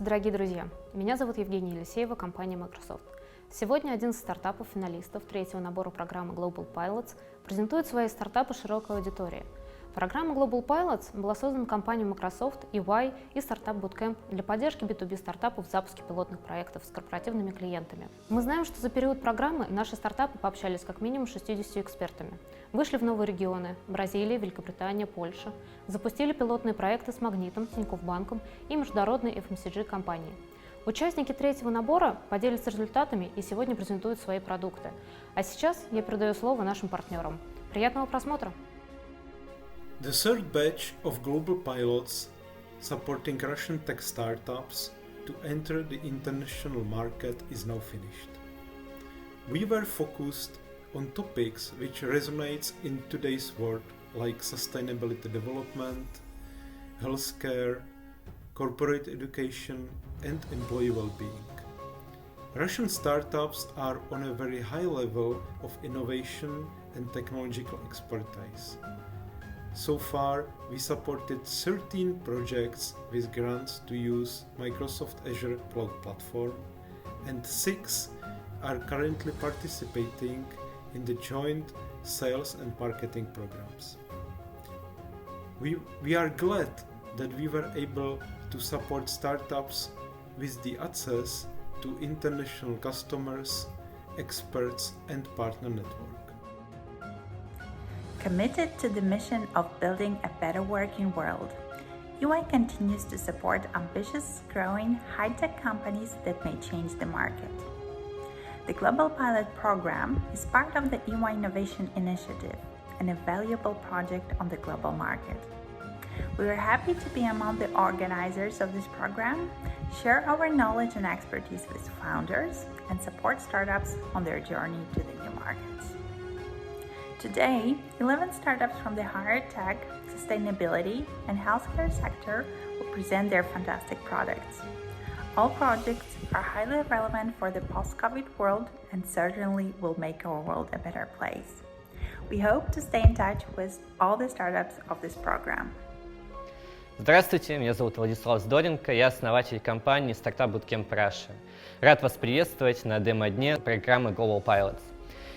Здравствуйте, дорогие друзья! Меня зовут Евгения Елисеева, компания Microsoft. Сегодня один из стартапов-финалистов третьего набора программы Global Pilots презентует свои стартапы широкой аудитории. Программа Global Pilots была создана компанией Microsoft, EY и Startup Bootcamp для поддержки B2B стартапов в запуске пилотных проектов с корпоративными клиентами. Мы знаем, что за период программы наши стартапы пообщались как минимум с 60 экспертами. Вышли в новые регионы – Бразилия, Великобритания, Польша. Запустили пилотные проекты с Магнитом, Тинькофф Банком и международной FMCG-компанией. Участники третьего набора поделятся результатами и сегодня презентуют свои продукты. А сейчас я передаю слово нашим партнерам. Приятного просмотра! The third batch of global pilots supporting Russian tech startups to enter the international market is now finished. We were focused on topics which resonates in today's world like sustainability development, healthcare, corporate education and employee well-being. Russian startups are on a very high level of innovation and technological expertise. So far, we supported 13 projects with grants to use Microsoft Azure Cloud Platform, and 6 are currently participating in the joint sales and marketing programs. We are glad that we were able to support startups with the access to international customers, experts, and partner network. Committed to the mission of building a better working world, EY continues to support ambitious, growing, high-tech companies that may change the market. The Global Pilot Program is part of the EY Innovation Initiative, and a valuable project on the global market. We are happy to be among the organizers of this program, share our knowledge and expertise with founders, and support startups on their journey to the new markets. Today, 11 startups from the higher tech, sustainability, and healthcare sector will present their fantastic products. All projects are highly relevant for the post-COVID world and certainly will make our world a better place. We hope to stay in touch with all the startups of this program. Здравствуйте, меня зовут Владислав Здоренко, я основатель компании Startup Bootcamp Russia. Рад вас приветствовать на демо-дне программы Global Pilots.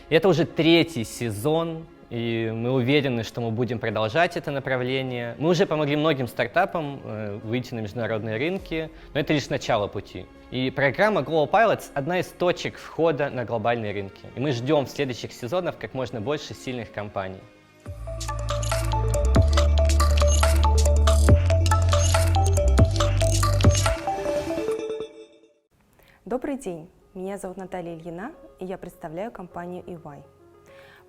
И это уже третий сезон, и мы уверены, что мы будем продолжать это направление. Мы уже помогли многим стартапам выйти на международные рынки, но это лишь начало пути. И программа Global Pilots – одна из точек входа на глобальные рынки. И мы ждем в следующих сезонах как можно больше сильных компаний. Добрый день, меня зовут Наталья Ильина, и я представляю компанию EY.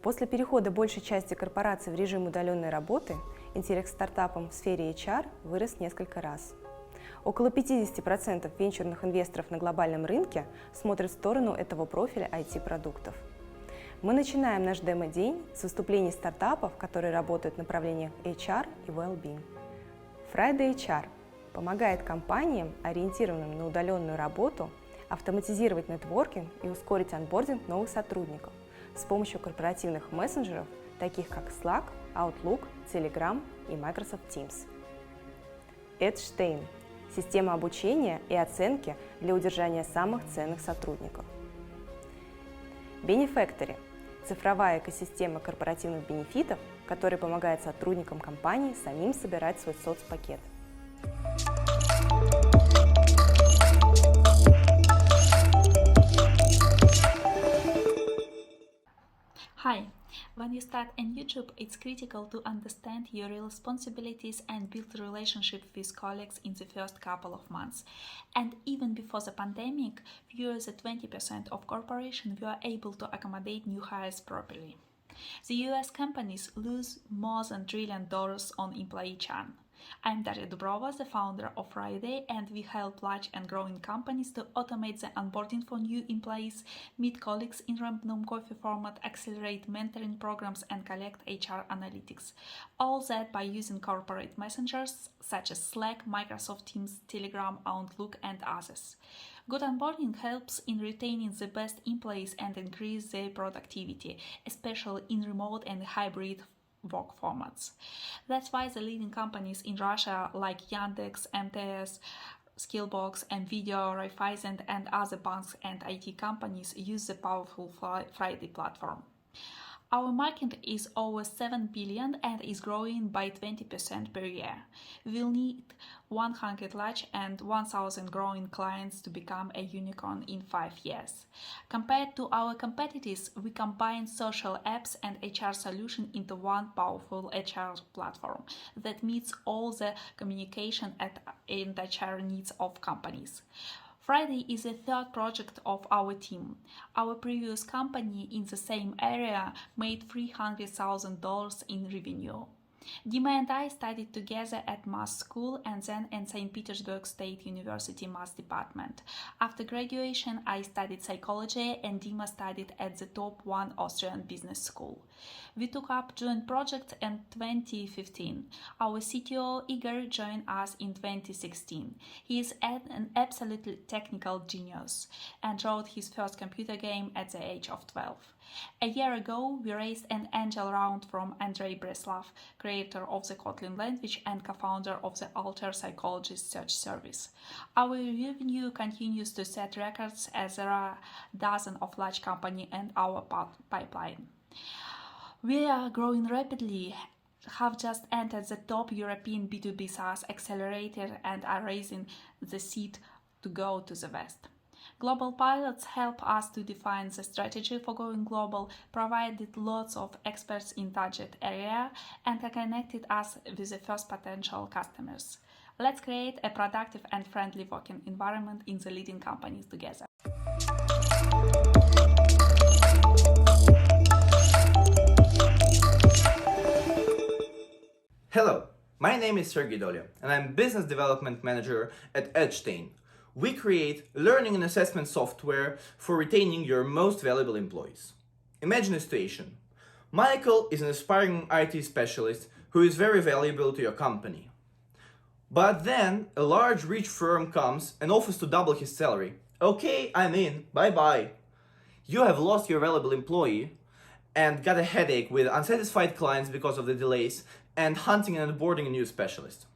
После перехода большей части корпораций в режим удаленной работы интерес к стартапам в сфере HR вырос несколько раз. Около 50% венчурных инвесторов на глобальном рынке смотрят в сторону этого профиля IT-продуктов. Мы начинаем наш демо-день с выступлений стартапов, которые работают в направлениях HR и Well-being. Friday HR помогает компаниям, ориентированным на удаленную работу, автоматизировать нетворкинг и ускорить онбординг новых сотрудников с помощью корпоративных мессенджеров, таких как Slack, Outlook, Telegram и Microsoft Teams. EdgeStain – система обучения и оценки для удержания самых ценных сотрудников. Benefactory – цифровая экосистема корпоративных бенефитов, которая помогает сотрудникам компании самим собирать свой соцпакет. Hi! When you start a new job, it's critical to understand your responsibilities and build a relationship with colleagues in the first couple of months. And even before the pandemic, fewer than 20% of corporations were able to accommodate new hires properly. The US companies lose more than $1 trillion on employee churn. I'm Daria Dubrova, the founder of Friday, and we help large and growing companies to automate the onboarding for new employees, meet colleagues in random coffee format, accelerate mentoring programs, and collect HR analytics. All that by using corporate messengers such as Slack, Microsoft Teams, Telegram, Outlook, and others. Good onboarding helps in retaining the best employees and increase their productivity, especially in remote and hybrid work formats. That's why the leading companies in Russia like Yandex, MTS, Skillbox, NVIDIA, Raiffeisen, and other banks and IT companies use the powerful Friday platform. Our market is over 7 billion and is growing by 20% per year. We'll need 100 large and 1,000 growing clients to become a unicorn in 5 years. Compared to our competitors, we combine social apps and HR solution into one powerful HR platform that meets all the communication and HR needs of companies. Friday is the third project of our team. Our previous company in the same area made $300,000 in revenue. Dima and I studied together at Mass School and then in St. Petersburg State University Mass Department. After graduation, I studied psychology and Dima studied at the top 1 Austrian business school. We took up joint projects in 2015. Our CTO Igor joined us in 2016. He is an absolutely technical genius and wrote his first computer game at the age of 12. A year ago, we raised an angel round from Andrei Breslav, creator of the Kotlin language and co-founder of the Alter Psychologist search service. Our revenue continues to set records as there are dozens of large companies in our pipeline. We are growing rapidly, have just entered the top European B2B SaaS accelerator and are raising the seed to go to the West. Global pilots help us to define the strategy for going global, provided lots of experts in target area, and connected us with the first potential customers. Let's create a productive and friendly working environment in the leading companies together. Hello, my name is Sergey Dolya, and I'm Business Development Manager at Edstein. We create learning and assessment software for retaining your most valuable employees. Imagine a situation. Michael is an aspiring IT specialist who is very valuable to your company. But then a large rich firm comes and offers to double his salary. Okay, I'm in, bye-bye. You have lost your valuable employee and got a headache with unsatisfied clients because of the delays and hunting and onboarding a new specialist.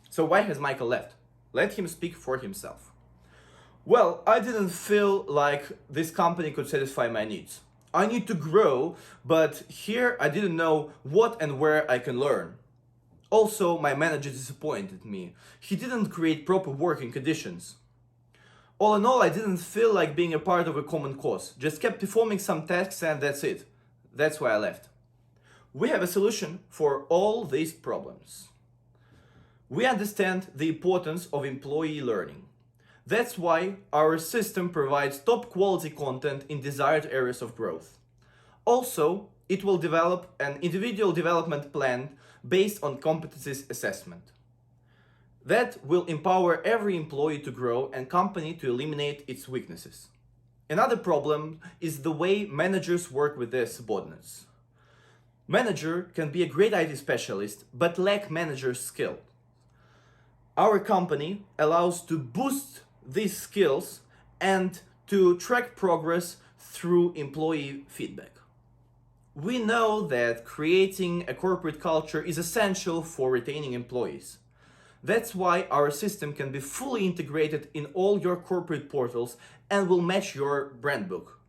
So why has Michael left? Let him speak for himself. Well, I didn't feel like this company could satisfy my needs. I need to grow, but here I didn't know what and where I can learn. Also, my manager disappointed me. He didn't create proper working conditions. All in all, I didn't feel like being a part of a common cause. Just kept performing some tasks and that's it. That's why I left. We have a solution for all these problems. We understand the importance of employee learning. That's why our system provides top quality content in desired areas of growth. Also, it will develop an individual development plan based on competencies assessment. That will empower every employee to grow and company to eliminate its weaknesses. Another problem is the way managers work with their subordinates. Manager can be a great IT specialist but lack manager skill. Our company allows to boost these skills and to track progress through employee feedback. We know that creating a corporate culture is essential for retaining employees. That's why our system can be fully integrated in all your corporate portals and will match your brand book.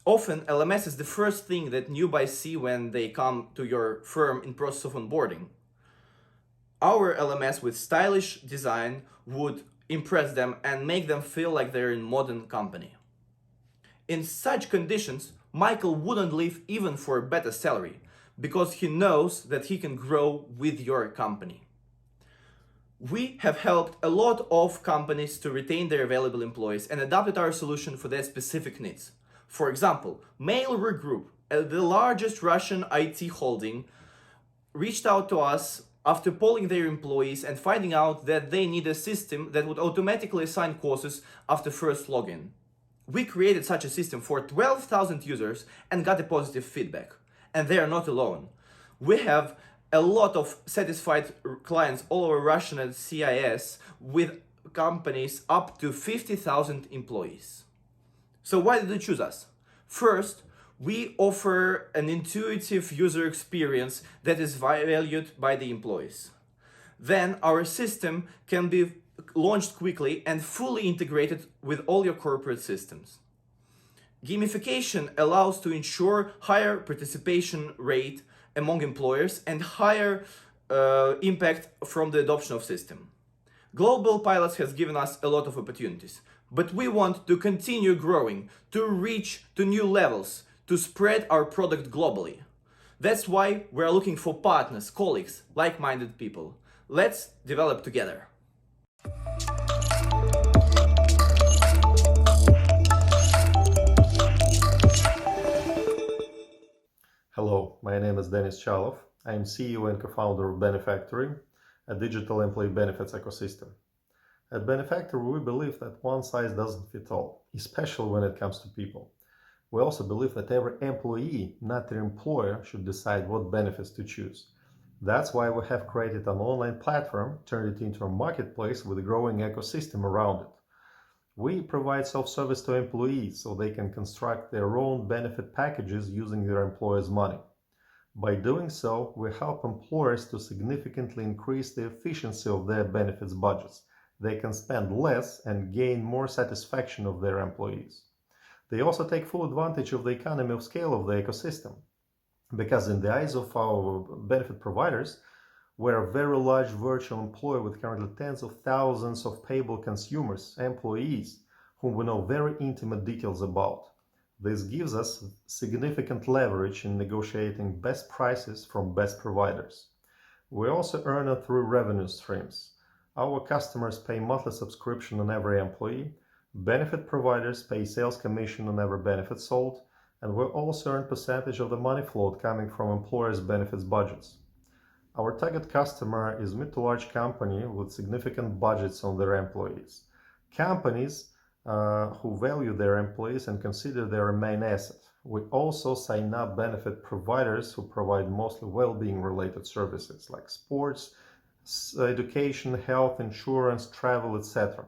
Often, LMS is the first thing that newbies see when they come to your firm in process of onboarding. Our LMS with stylish design would impress them and make them feel like they're in a modern company. In such conditions, Michael wouldn't leave even for a better salary because he knows that he can grow with your company. We have helped a lot of companies to retain their valuable employees and adapted our solution for their specific needs. For example, Mail.ru Group, the largest Russian IT holding, reached out to us after polling their employees and finding out that they need a system that would automatically assign courses after first login. We created such a system for 12,000 users and got a positive feedback. And they are not alone. We have a lot of satisfied clients all over Russia and CIS with companies up to 50,000 employees. So why did they choose us? First, we offer an intuitive user experience that is valued by the employees. Then our system can be launched quickly and fully integrated with all your corporate systems. Gamification allows to ensure higher participation rate among employers and higher impact from the adoption of system. Global Pilots has given us a lot of opportunities, but we want to continue growing, to reach to new levels, to spread our product globally. That's why we're looking for partners, colleagues, like-minded people. Let's develop together. Hello, my name is Denis Chalov. I am CEO and co-founder of Benefactory, a digital employee benefits ecosystem. At Benefactory, we believe that one size doesn't fit all, especially when it comes to people. We also believe that every employee, not their employer, should decide what benefits to choose. That's why we have created an online platform, turned it into a marketplace with a growing ecosystem around it. We provide self-service to employees so they can construct their own benefit packages using their employer's money. By doing so, we help employers to significantly increase the efficiency of their benefits budgets. They can spend less and gain more satisfaction of their employees. They also take full advantage of the economy of scale of the ecosystem, because in the eyes of our benefit providers, we're a very large virtual employer with currently tens of thousands of payable consumers, employees, whom we know very intimate details about. This gives us significant leverage in negotiating best prices from best providers. We also earn it through revenue streams. Our customers pay monthly subscription on every employee, benefit providers pay sales commission on every benefit sold, and we also earn percentage of the money float coming from employers' benefits budgets. Our target customer is mid to large company with significant budgets on their employees. Companies who value their employees and consider their main asset. We also sign up benefit providers who provide mostly well-being related services like sports, education, health, insurance, travel, etc.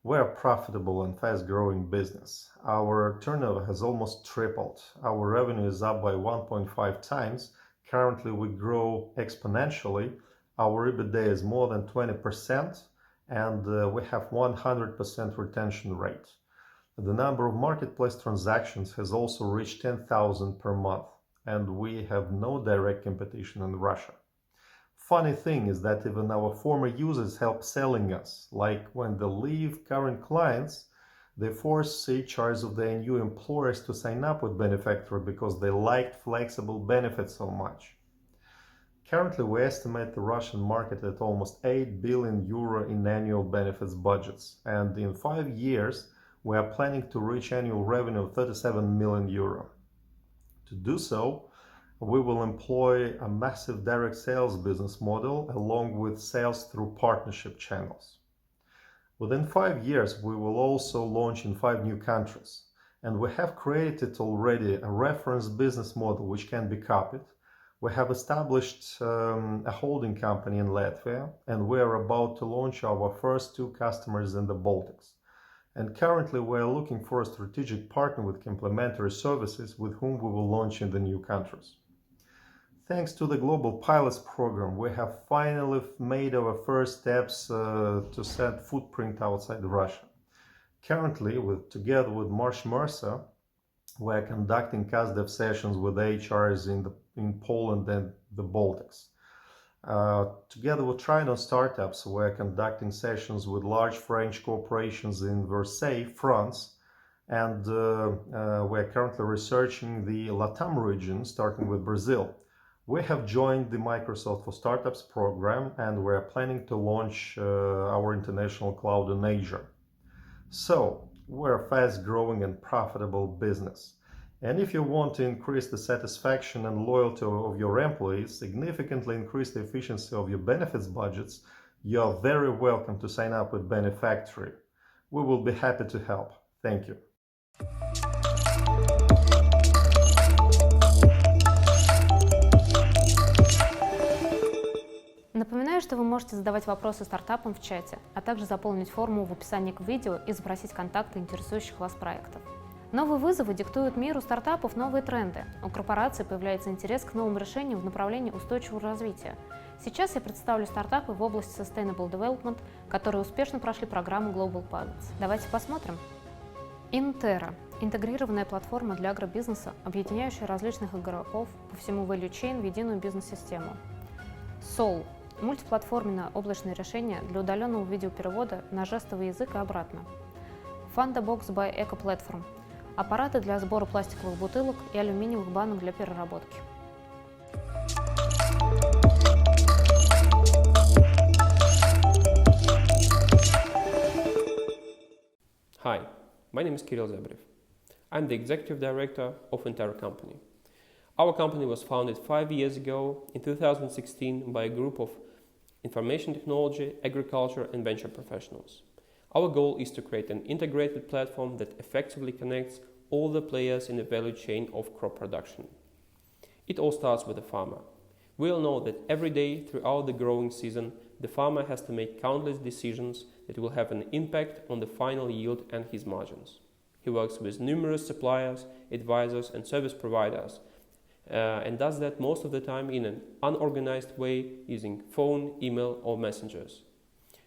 We're a profitable and fast-growing business. Our turnover has almost tripled. Our revenue is up by 1.5 times. Currently, we grow exponentially. Our EBITDA is more than 20%, and we have 100% retention rate. The number of marketplace transactions has also reached 10,000 per month, and we have no direct competition in Russia. Funny thing is that even our former users help selling us, like when they leave current clients, they force HRs of their new employers to sign up with Benefactory because they liked flexible benefits so much. Currently, we estimate the Russian market at almost 8 billion euro in annual benefits budgets, and in 5 years, we are planning to reach annual revenue of 37 million euro. To do so, we will employ a massive direct sales business model along with sales through partnership channels. Within 5 years, we will also launch in 5 new countries, and we have created already a reference business model which can be copied. We have established a holding company in Latvia, and we are about to launch our first 2 customers in the Baltics. And currently, we are looking for a strategic partner with complementary services with whom we will launch in the new countries. Thanks to the Global Pilots program, we have finally made our first steps to set footprint outside Russia. Currently, together with Marsh Mercer, we are conducting CASDEV sessions with HRs in Poland and the Baltics. Together with Triton Startups, we are conducting sessions with large French corporations in Versailles, France, and we are currently researching the LATAM region, starting with Brazil. We have joined the Microsoft for Startups program, and we are planning to launch our international cloud in Asia. So, we're a fast-growing and profitable business. And if you want to increase the satisfaction and loyalty of your employees, significantly increase the efficiency of your benefits budgets, you are very welcome to sign up with Benefactory. We will be happy to help. Thank you. Напоминаю, что вы можете задавать вопросы стартапам в чате, а также заполнить форму в описании к видео и сбросить контакты интересующих вас проектов. Новые вызовы диктуют миру стартапов новые тренды. У корпораций появляется интерес к новым решениям в направлении устойчивого развития. Сейчас я представлю стартапы в области Sustainable Development, которые успешно прошли программу Global Pilots. Давайте посмотрим. Interra – интегрированная платформа для агробизнеса, объединяющая различных игроков по всему value chain в единую бизнес-систему. Soul – мультиплатформенное облачное решение для удаленного видеоперевода на жестовый язык и обратно. Fundabox by Eco Platform – аппараты для сбора пластиковых бутылок и алюминиевых банок для переработки. Hi, my name is Kirill Zebrev. I'm the executive director of Interra company. Our company was founded 5 years ago in 2016 by a group of information technology, agriculture and venture professionals. Our goal is to create an integrated platform that effectively connects all the players in the value chain of crop production. It all starts with the farmer. We all know that every day throughout the growing season, the farmer has to make countless decisions that will have an impact on the final yield and his margins. He works with numerous suppliers, advisors and service providers and does that most of the time in an unorganized way using phone, email or messengers.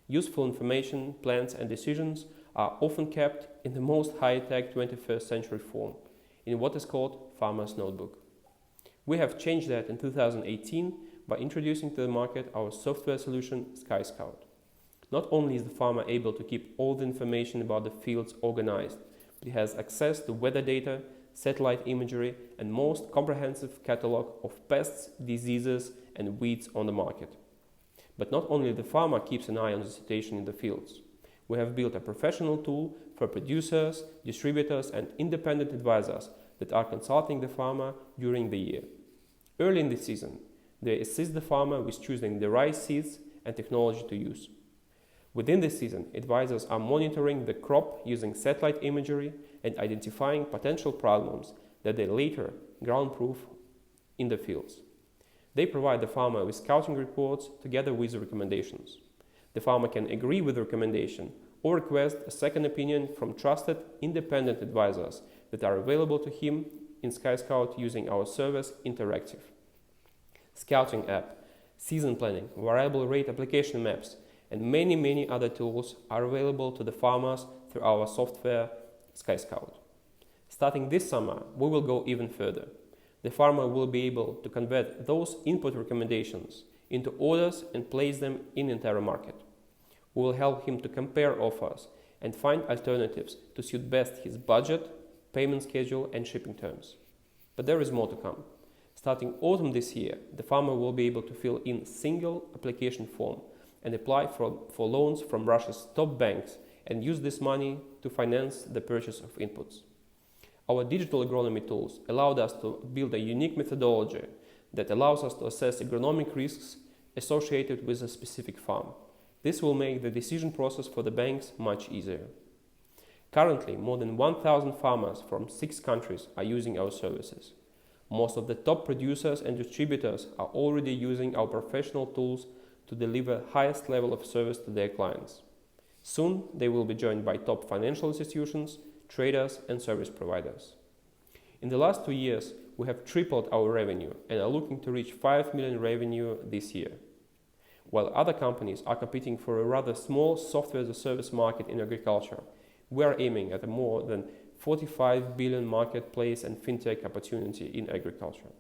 Useful information, plans and decisions are often kept in the most high-tech 21st century form, in what is called Farmer's Notebook. We have changed that in 2018 by introducing to the market our software solution SkyScout. Not only is the farmer able to keep all the information about the fields organized, but he has access to weather data, satellite imagery and most comprehensive catalog of pests, diseases and weeds on the market. But not only the farmer keeps an eye on the situation in the fields. We have built a professional tool for producers, distributors and independent advisors that are consulting the farmer during the year. Early in the season, they assist the farmer with choosing the right seeds and technology to use. Within the season, advisors are monitoring the crop using satellite imagery and identifying potential problems that they later ground-proof in the fields. They provide the farmer with scouting reports together with recommendations. The farmer can agree with the recommendation or request a second opinion from trusted independent advisors that are available to him in SkyScout using our service Interactive. Scouting app, season planning, variable rate application maps, and many other tools are available to the farmers through our software SkyScout. Starting this summer, we will go even further. The farmer will be able to convert those input recommendations into orders and place them in Interra market. We will help him to compare offers and find alternatives to suit best his budget, payment schedule and shipping terms. But there is more to come. Starting autumn this year, the farmer will be able to fill in a single application form and apply for loans from Russia's top banks and use this money to finance the purchase of inputs. Our digital agronomy tools allowed us to build a unique methodology that allows us to assess agronomic risks associated with a specific farm. This will make the decision process for the banks much easier. Currently, more than 1,000 farmers from 6 countries are using our services. Most of the top producers and distributors are already using our professional tools to deliver highest level of service to their clients. Soon, they will be joined by top financial institutions, traders and service providers. In the last 2 years, we have tripled our revenue and are looking to reach 5 million revenue this year. While other companies are competing for a rather small software as a service market in agriculture, we are aiming at a more than 45 billion marketplace and fintech opportunity in agriculture.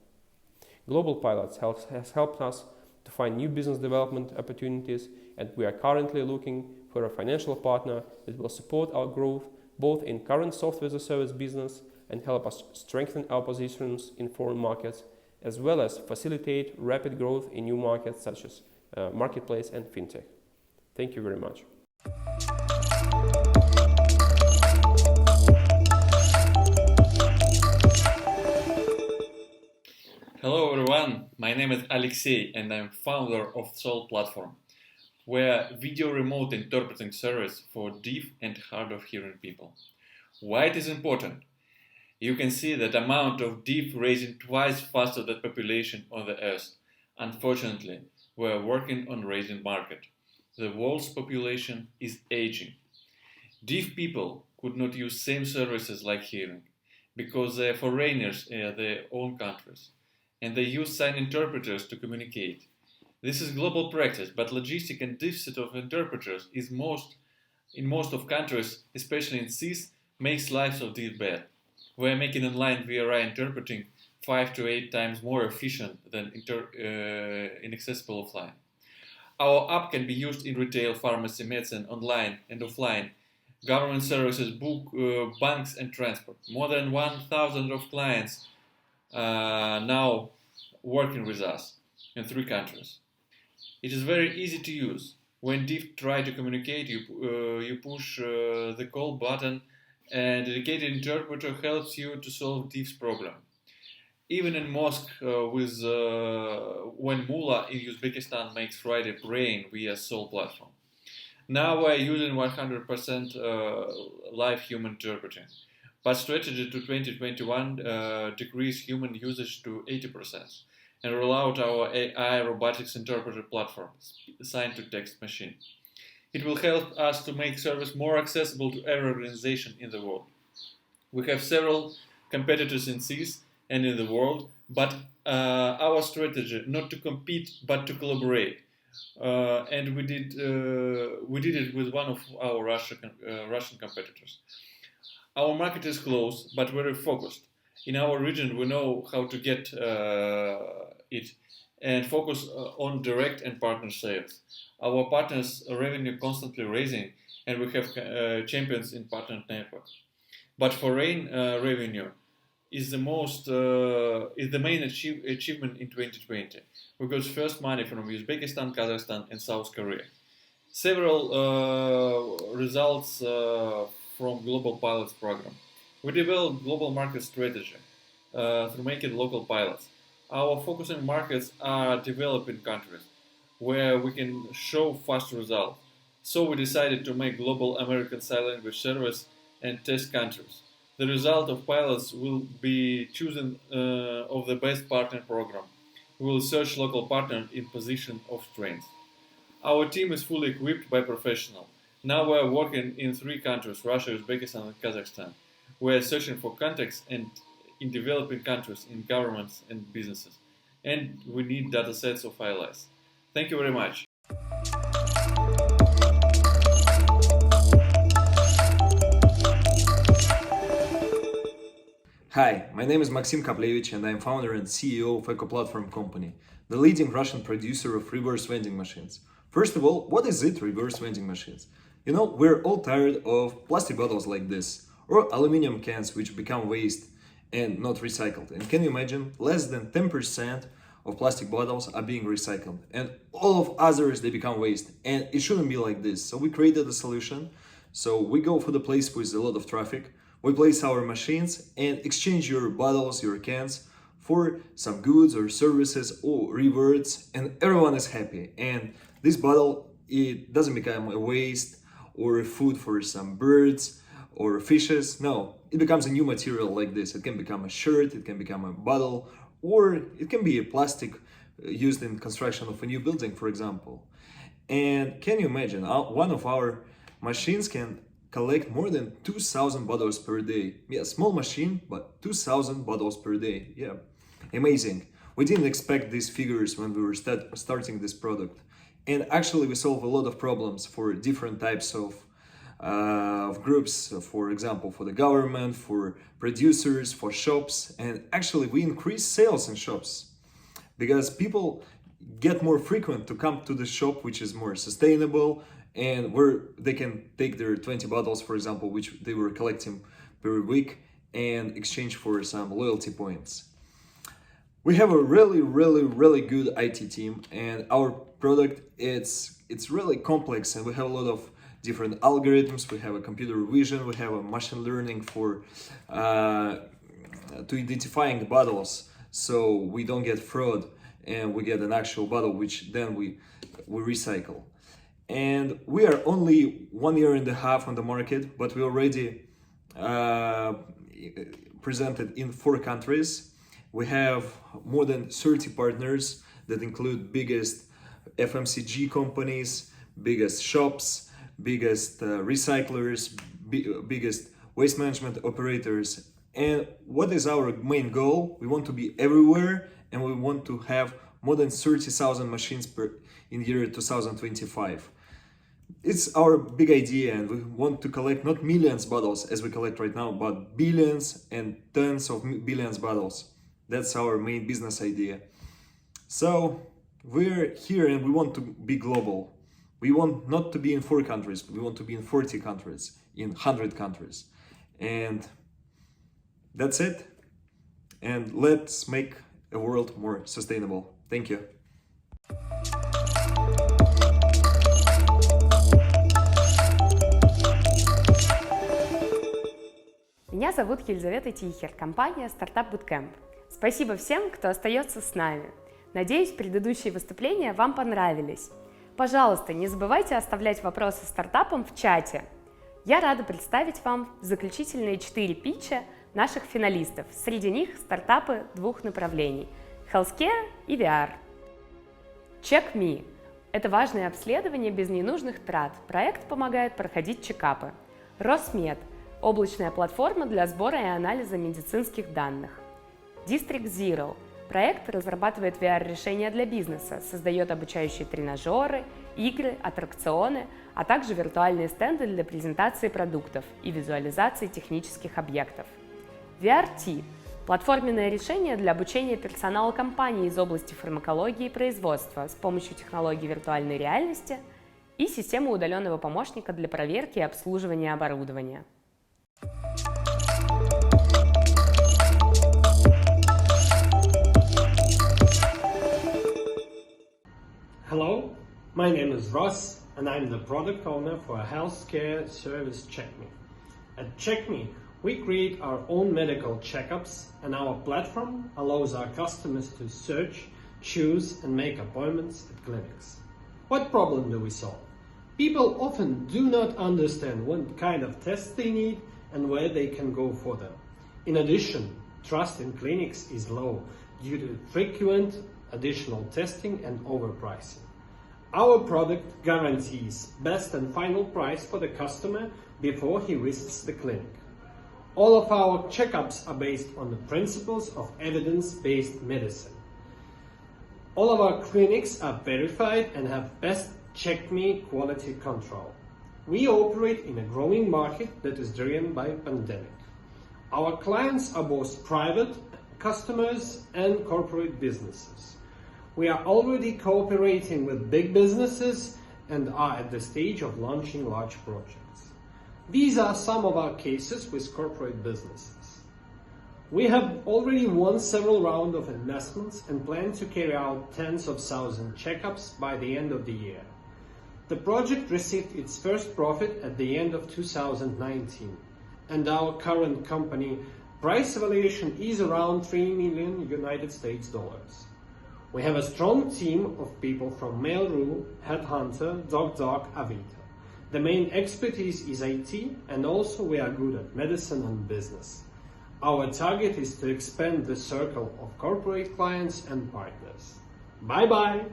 Global Pilots has helped us to find new business development opportunities, and we are currently looking for a financial partner that will support our growth both in current software as a service business and help us strengthen our positions in foreign markets, as well as facilitate rapid growth in new markets such as marketplace and fintech. Thank you very much. Hello everyone, my name is Alexey and I'm founder of Soul Platform. We're a video remote interpreting service for deaf and hard of hearing people. Why it is important? You can see that amount of deaf raising twice faster than population on the earth. Unfortunately, we're working on raising market. The world's population is aging. Deaf people could not use same services like hearing. because they're foreigners in their own countries, and they use sign interpreters to communicate. This is global practice, but logistic and deficit of interpreters is in most of countries, especially in CIS, makes lives of these bad. We are making online VRI interpreting 5 to 8 times more efficient than inaccessible offline. Our app can be used in retail, pharmacy, medicine, online and offline, government services, banks and transport. More than 1,000 of clients now working with us in 3 countries. It is very easy to use. When DIF try to communicate, you push the call button and a dedicated interpreter helps you to solve DIF's problem. Even in mosque, when mullah in Uzbekistan makes Friday praying via Soul platform. Now we're using 100% live human interpreting, but strategy to 2021 decrease human usage to 80% and roll out our AI robotics interpreter platform, sign-to-text machine. It will help us to make service more accessible to every organization in the world. We have several competitors in CIS and in the world, but our strategy not to compete but to collaborate. And we did it with one of our Russian competitors. Our market is close but very focused. In our region, we know how to get it and focus on direct and partner sales. Our partners' revenue constantly raising, and we have champions in partner network. But foreign revenue is the main achievement in 2020. We got first money from Uzbekistan, Kazakhstan, and South Korea. Several results from Global Pilots program. We developed global market strategy through making local pilots. Our focusing markets are developing countries where we can show fast results. So we decided to make global American Sign Language service and test countries. The result of pilots will be choosing of the best partner program. We will search local partner in position of strength. Our team is fully equipped by professionals. Now we are working in 3 countries, Russia, Uzbekistan and Kazakhstan. We are searching for contacts and in developing countries, in governments and businesses. And we need data sets of ILS. Thank you very much. Hi, my name is Maxim Kaplevich and I'm founder and CEO of Eco Platform Company, the leading Russian producer of reverse vending machines. First of all, what is it, reverse vending machines? You know, we're all tired of plastic bottles like this, or aluminum cans which become waste and not recycled. And can you imagine, less than 10% of plastic bottles are being recycled and all of others, they become waste. And it shouldn't be like this. So we created a solution. So we go for the place with a lot of traffic. We place our machines and exchange your bottles, your cans for some goods or services or rewards, and everyone is happy. And this bottle, it doesn't become a waste or a food for some birds or fishes. No, it becomes a new material like this. It can become a shirt, it can become a bottle, or it can be a plastic used in construction of a new building, for example. And can you imagine, one of our machines can collect more than 2,000 bottles per day. Yeah, small machine, but 2,000 bottles per day. Yeah, amazing. We didn't expect these figures when we were starting this product. And actually we solve a lot of problems for different types of groups, for example, for the government, for producers, for shops. And actually we increase sales in shops because people get more frequent to come to the shop, which is more sustainable, and where they can take their 20 bottles, for example, which they were collecting per week, and exchange for some loyalty points. We have a really good IT team, and our product, it's really complex, and we have a lot of different algorithms. We have a computer vision, we have a machine learning for to identifying the bottles, so we don't get fraud, and we get an actual bottle, which then we recycle. And we are only 1.5 years on the market, but we already presented in 4 countries. We have more than 30 partners that include biggest FMCG companies, biggest shops, biggest recyclers, biggest waste management operators, And what is our main goal? We want to be everywhere, and we want to have more than 30,000 machines in year 2025. It's our big idea, and we want to collect not millions bottles as we collect right now, but billions and tens of billions bottles. That's our main business idea. So we're here and we want to be global. We want not to be in 4 countries, we want to be in 40 countries, in 100 countries. And that's it. And let's make a world more sustainable. Thank you. Меня зовут Елизавета Тихер, компания Startup Bootcamp. Спасибо всем, кто остается с нами. Надеюсь, предыдущие выступления вам понравились. Пожалуйста, не забывайте оставлять вопросы стартапам в чате. Я рада представить вам заключительные 4 питча наших финалистов. Среди них стартапы 2 направлений – Healthcare и VR. CheckMe – это важное обследование без ненужных трат. Проект помогает проходить чекапы. RosMed – облачная платформа для сбора и анализа медицинских данных. District Zero – проект разрабатывает VR-решения для бизнеса, создает обучающие тренажеры, игры, аттракционы, а также виртуальные стенды для презентации продуктов и визуализации технических объектов. VRT – платформенное решение для обучения персонала компании из области фармакологии и производства с помощью технологий виртуальной реальности и системы удаленного помощника для проверки и обслуживания оборудования. Hello, my name is Ross and I'm the product owner for a healthcare service CheckMe. At CheckMe, we create our own medical checkups and our platform allows our customers to search, choose and make appointments at clinics. What problem do we solve? People often do not understand what kind of tests they need and where they can go for them. In addition, trust in clinics is low due to frequent additional testing and overpricing. Our product guarantees best and final price for the customer before he visits the clinic. All of our checkups are based on the principles of evidence-based medicine. All of our clinics are verified and have best CheckMe quality control. We operate in a growing market that is driven by pandemic. Our clients are both private customers and corporate businesses. We are already cooperating with big businesses and are at the stage of launching large projects. These are some of our cases with corporate businesses. We have already won several rounds of investments and plan to carry out tens of thousands checkups by the end of the year. The project received its first profit at the end of 2019, and our current company price evaluation is around $3 million United States dollars. We have a strong team of people from Mail.ru, Headhunter, DocDoc, Avito. The main expertise is IT, and also we are good at medicine and business. Our target is to expand the circle of corporate clients and partners. Bye-bye!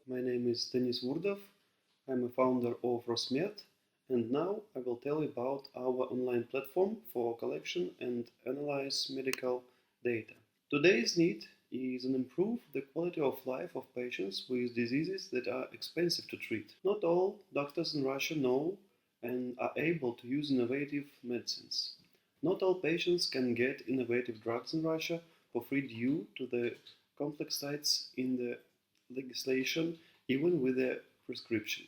My name is Denis Vurdov. I'm a founder of RosMed, and now I will tell you about our online platform for collection and analyze medical data. Today's need is to improve the quality of life of patients with diseases that are expensive to treat. Not all doctors in Russia know and are able to use innovative medicines. Not all patients can get innovative drugs in Russia for free due to the complexities in the legislation, even with a prescription.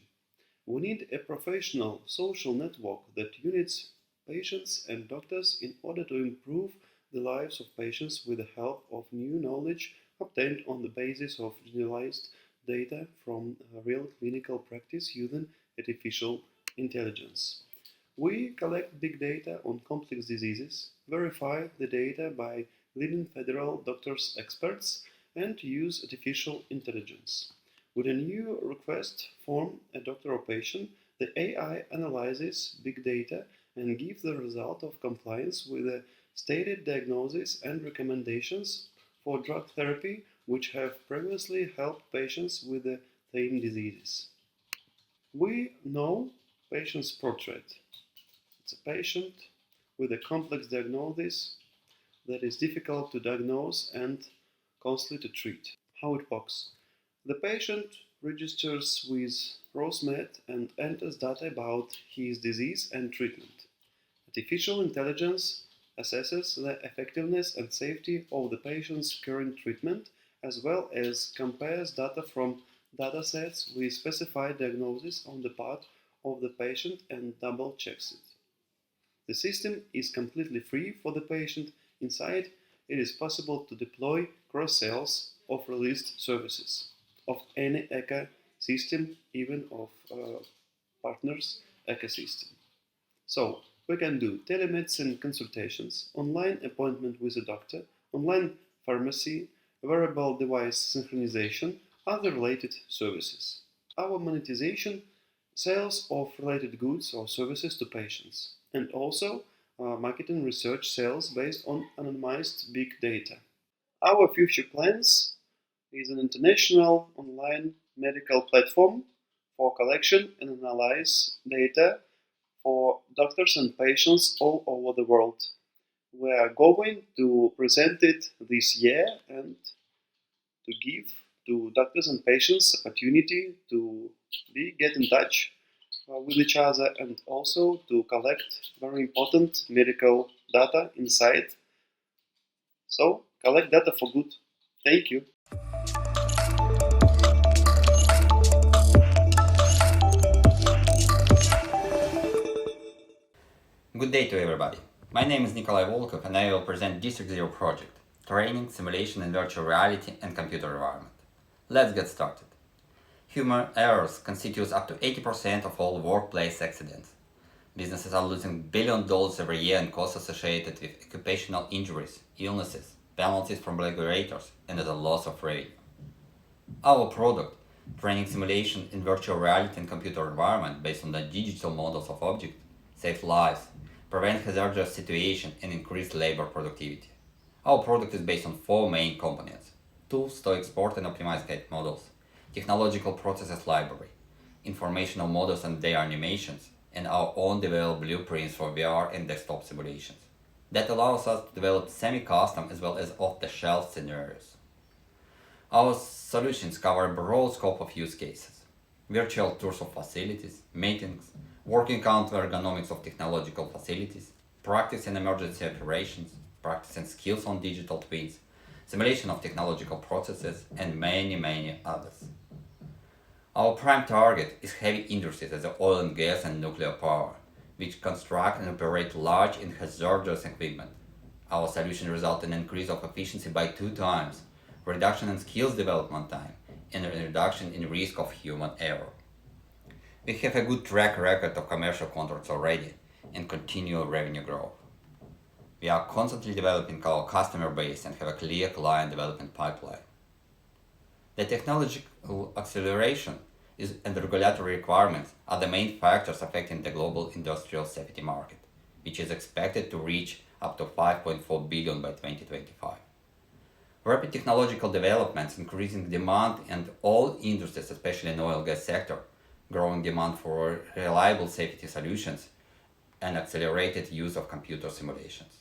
We need a professional social network that unites patients and doctors in order to improve the lives of patients with the help of new knowledge obtained on the basis of generalized data from real clinical practice using artificial intelligence. We collect big data on complex diseases, verify the data by leading federal doctors experts, and use artificial intelligence. With a new request from a doctor or patient, the AI analyzes big data and gives the result of compliance with a stated diagnosis and recommendations for drug therapy which have previously helped patients with the tame diseases. We know patient's portrait. It's a patient with a complex diagnosis that is difficult to diagnose and costly to treat. How it works? The patient registers with RosMed and enters data about his disease and treatment. Artificial intelligence assesses the effectiveness and safety of the patient's current treatment, as well as compares data from datasets with specified diagnosis on the part of the patient and double checks it. The system is completely free for the patient. Inside, it is possible to deploy cross-sales of released services of any ecosystem, even of partners' ecosystem. So, we can do telemedicine consultations, online appointment with a doctor, online pharmacy, wearable device synchronization, other related services. Our monetization, sales of related goods or services to patients, and also marketing research sales based on anonymized big data. Our future plans is an international online medical platform for collection and analyze data for doctors and patients all over the world. We are going to present it this year and to give to doctors and patients opportunity to get in touch with each other and also to collect very important medical data inside. So, collect data for good. Thank you. Good day to everybody. My name is Nikolai Volkov and I will present District Zero project, training, simulation in virtual reality and computer environment. Let's get started. Human errors constitute up to 80% of all workplace accidents. Businesses are losing $1 billion every year in costs associated with occupational injuries, illnesses, penalties from regulators, and the loss of revenue. Our product, training simulation in virtual reality and computer environment based on the digital models of objects, saves lives, prevent hazardous situations, and increase labor productivity. Our product is based on 4 main components: tools to export and optimize gate models, technological processes library, informational models and their animations, and our own developed blueprints for VR and desktop simulations. That allows us to develop semi-custom as well as off-the-shelf scenarios. Our solutions cover a broad scope of use cases: virtual tours of facilities, meetings, working counter ergonomics of technological facilities, practice in emergency operations, practice and skills on digital twins, simulation of technological processes, and many others. Our prime target is heavy industries as oil and gas and nuclear power, which construct and operate large and hazardous equipment. Our solution results in an increase of efficiency by 2 times, reduction in skills development time, and a reduction in risk of human error. We have a good track record of commercial contracts already and continual revenue growth. We are constantly developing our customer base and have a clear client development pipeline. The technological acceleration and regulatory requirements are the main factors affecting the global industrial safety market, which is expected to reach up to $5.4 billion by 2025. Rapid technological developments, increasing demand in all industries, especially in the oil and gas sector, growing demand for reliable safety solutions, and accelerated use of computer simulations.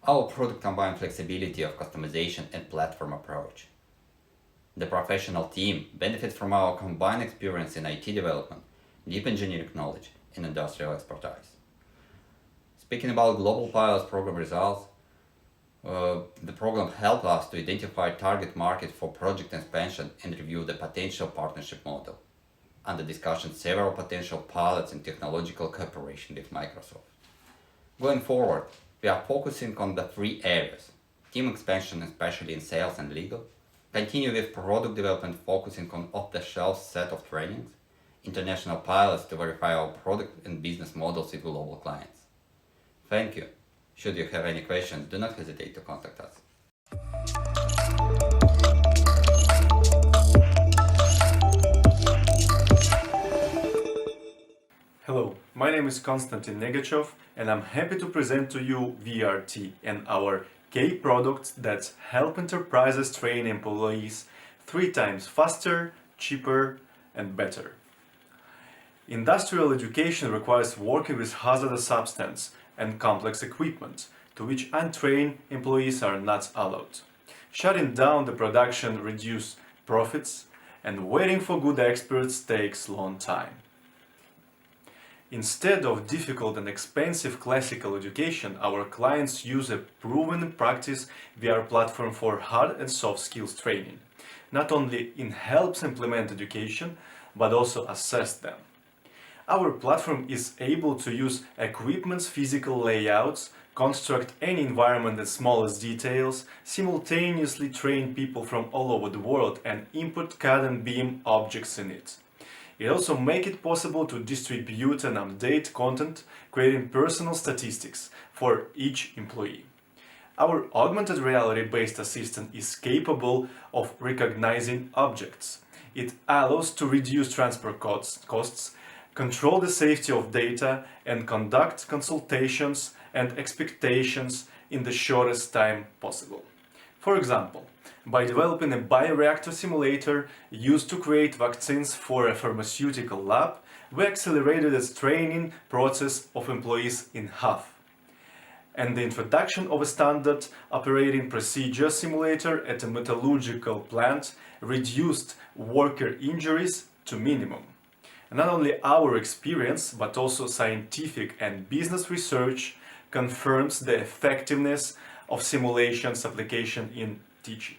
Our product combines flexibility of customization and platform approach. The professional team benefits from our combined experience in IT development, deep engineering knowledge, and industrial expertise. Speaking about Global Pilots program results, the program helped us to identify target market for project expansion and review the potential partnership model. Under discussion, several potential pilots in technological cooperation with Microsoft. Going forward, we are focusing on the 3 areas: team expansion, especially in sales and legal, continue with product development focusing on off-the-shelf set of trainings, international pilots to verify our product and business models with global clients. Thank you. Should you have any questions, do not hesitate to contact us. Hello, my name is Konstantin Negachev and I'm happy to present to you VRT and our K products that help enterprises train employees 3 times faster, cheaper, and better. Industrial education requires working with hazardous substance and complex equipment, to which untrained employees are not allowed. Shutting down the production reduces profits, and waiting for good experts takes long time. Instead of difficult and expensive classical education, our clients use a proven practice VR platform for hard and soft skills training. Not only it helps implement education, but also assess them. Our platform is able to use equipment's physical layouts, construct any environment in smallest details, simultaneously train people from all over the world and input CAD and BIM objects in it. It also makes it possible to distribute and update content, creating personal statistics for each employee. Our augmented reality-based assistant is capable of recognizing objects. It allows to reduce transport costs, control the safety of data, and conduct consultations and expectations in the shortest time possible. For example, by developing a bioreactor simulator used to create vaccines for a pharmaceutical lab, we accelerated the training process of employees in half. And the introduction of a standard operating procedure simulator at a metallurgical plant reduced worker injuries to minimum. And not only our experience, but also scientific and business research confirms the effectiveness of simulations application in teaching.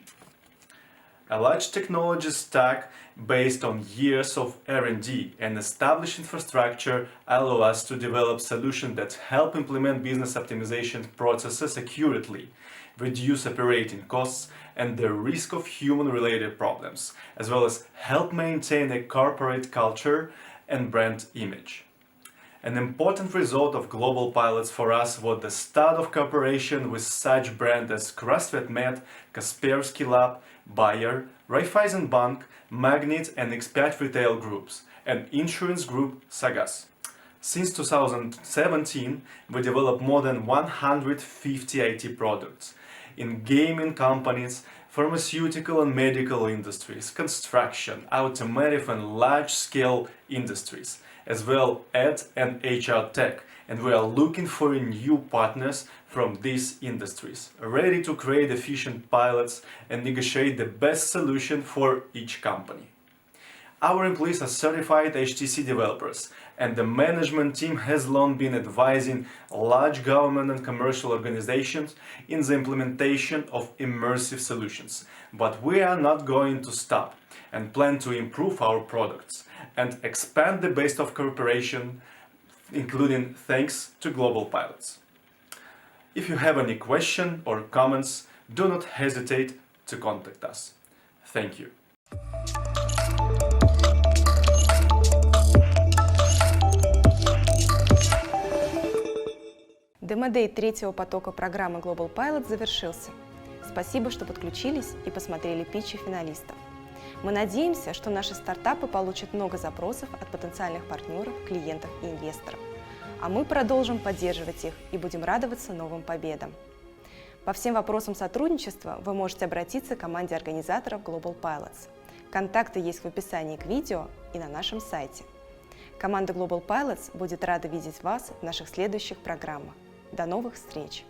A large technology stack based on years of R&D and established infrastructure allow us to develop solutions that help implement business optimization processes accurately, reduce operating costs and the risk of human-related problems, as well as help maintain a corporate culture and brand image. An important result of global pilots for us was the start of cooperation with such brands as Crossfit, Kaspersky Lab, Bayer, Raiffeisen Bank, Magnet and Expat Retail Groups, and insurance group Sagas. Since 2017, we developed more than 150 IT products in gaming companies, pharmaceutical and medical industries, construction, automotive and large-scale industries, as well as and HR tech, and we are looking for new partners from these industries, ready to create efficient pilots and negotiate the best solution for each company. Our employees are certified HTC developers, and the management team has long been advising large government and commercial organizations in the implementation of immersive solutions. But we are not going to stop and plan to improve our products and expand the base of cooperation, including thanks to Global Pilots. If you have any questions or comments, do not hesitate to contact us. Thank you. Демо-дей третьего потока программы Global Pilot завершился. Спасибо, что подключились и посмотрели питчи финалистов. Мы надеемся, что наши стартапы получат много запросов от потенциальных партнеров, клиентов и инвесторов. А мы продолжим поддерживать их и будем радоваться новым победам. По всем вопросам сотрудничества вы можете обратиться к команде организаторов Global Pilots. Контакты есть в описании к видео и на нашем сайте. Команда Global Pilots будет рада видеть вас в наших следующих программах. До новых встреч!